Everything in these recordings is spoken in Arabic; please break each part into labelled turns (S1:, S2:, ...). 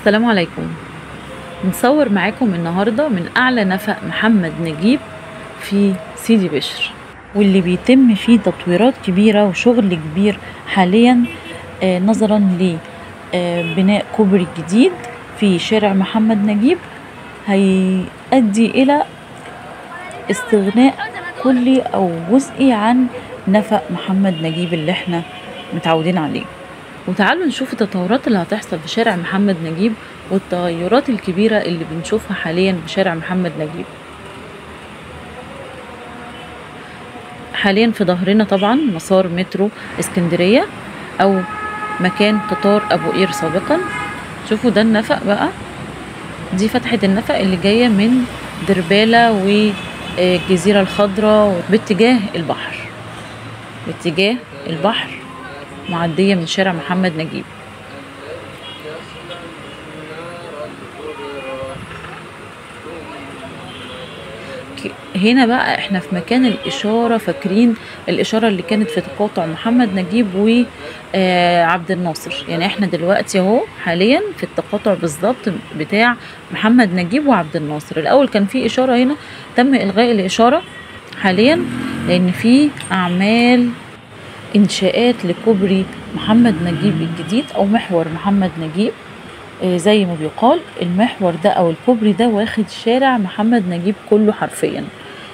S1: السلام عليكم. نصور معاكم النهاردة من أعلى نفق محمد نجيب في سيدي بشر، واللي بيتم فيه تطويرات كبيرة وشغل كبير حاليا نظرا لبناء كوبري جديد في شارع محمد نجيب هيؤدي إلى استغناء كلي أو جزئي عن نفق محمد نجيب اللي احنا متعودين عليه. وتعالوا نشوف التطورات اللي هتحصل في شارع محمد نجيب والتغيرات الكبيرة اللي بنشوفها حاليا في شارع محمد نجيب. حاليا في ظهرنا طبعا مسار مترو اسكندرية او مكان قطار ابو قير سابقا. شوفوا ده النفق بقى، دي فتحة النفق اللي جاية من دربالة والجزيرة الخضراء باتجاه البحر، معدية من شارع محمد نجيب. هنا بقى احنا في مكان الإشارة، فاكرين الإشارة اللي كانت في تقاطع محمد نجيب وعبد الناصر؟ يعني احنا دلوقتي اهو حاليا في التقاطع بالظبط بتاع محمد نجيب وعبد الناصر. الأول كان في إشارة هنا، تم إلغاء الإشارة حاليا لأن في أعمال إنشاءات لكوبري محمد نجيب الجديد أو محور محمد نجيب. زي ما بيقال المحور ده أو الكوبري ده واخد شارع محمد نجيب كله حرفيا.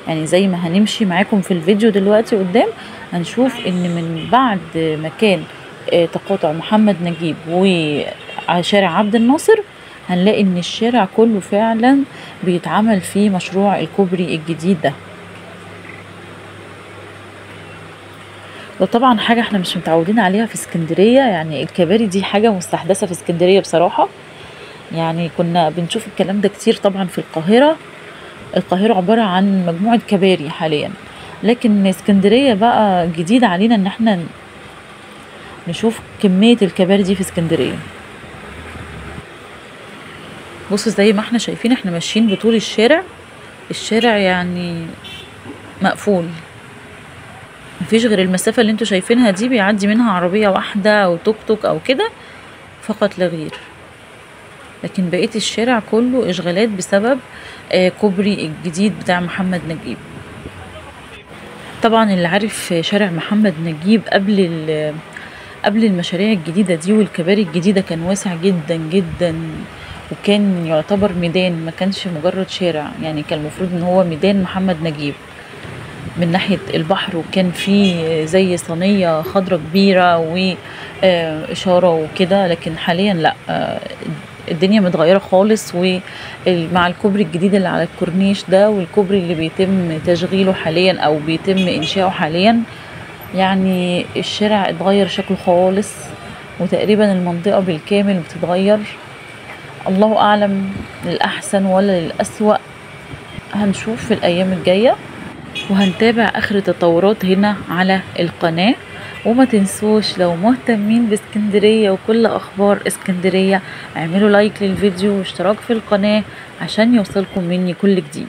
S1: يعني زي ما هنمشي معاكم في الفيديو دلوقتي قدام هنشوف إن من بعد مكان تقاطع محمد نجيب وشارع عبد الناصر هنلاقي إن الشارع كله فعلا بيتعمل فيه مشروع الكوبري الجديد ده. وطبعا حاجة احنا مش متعودين عليها في اسكندرية، يعني الكباري دي حاجة مستحدثة في اسكندرية بصراحة. يعني كنا بنشوف الكلام ده كتير طبعا في القاهرة عبارة عن مجموعة كباري حاليا، لكن اسكندرية بقى جديد علينا ان احنا نشوف كمية الكباري دي في اسكندرية. بصوا زي ما احنا شايفين احنا ماشيين بطول الشارع يعني مقفول، مفيش غير المسافة اللي انتوا شايفينها دي بيعدي منها عربية واحدة او توك توك او كده فقط لا غير، لكن بقية الشارع كله اشغالات بسبب كوبري الجديد بتاع محمد نجيب. طبعا اللي عارف شارع محمد نجيب قبل المشاريع الجديدة دي والكباري الجديدة كان واسع جدا جدا، وكان يعتبر ميدان، ما كانش مجرد شارع، يعني كان المفروض ان هو ميدان محمد نجيب من ناحية البحر، وكان فيه زي صينية خضرة كبيرة وإشارة وكده. لكن حاليا لا، الدنيا متغيرة خالص، ومع الكوبري الجديد اللي على الكورنيش ده والكوبري اللي بيتم تشغيله حاليا أو بيتم إنشاؤه حاليا، يعني الشارع اتغير شكله خالص، وتقريبا المنطقة بالكامل بتتغير. الله أعلم للأحسن ولا للأسوأ، هنشوف في الأيام الجاية وهنتابع آخر التطورات هنا على القناة. وما تنسوش لو مهتمين باسكندرية وكل أخبار اسكندرية اعملوا لايك للفيديو واشتراك في القناة عشان يوصلكم مني كل جديد.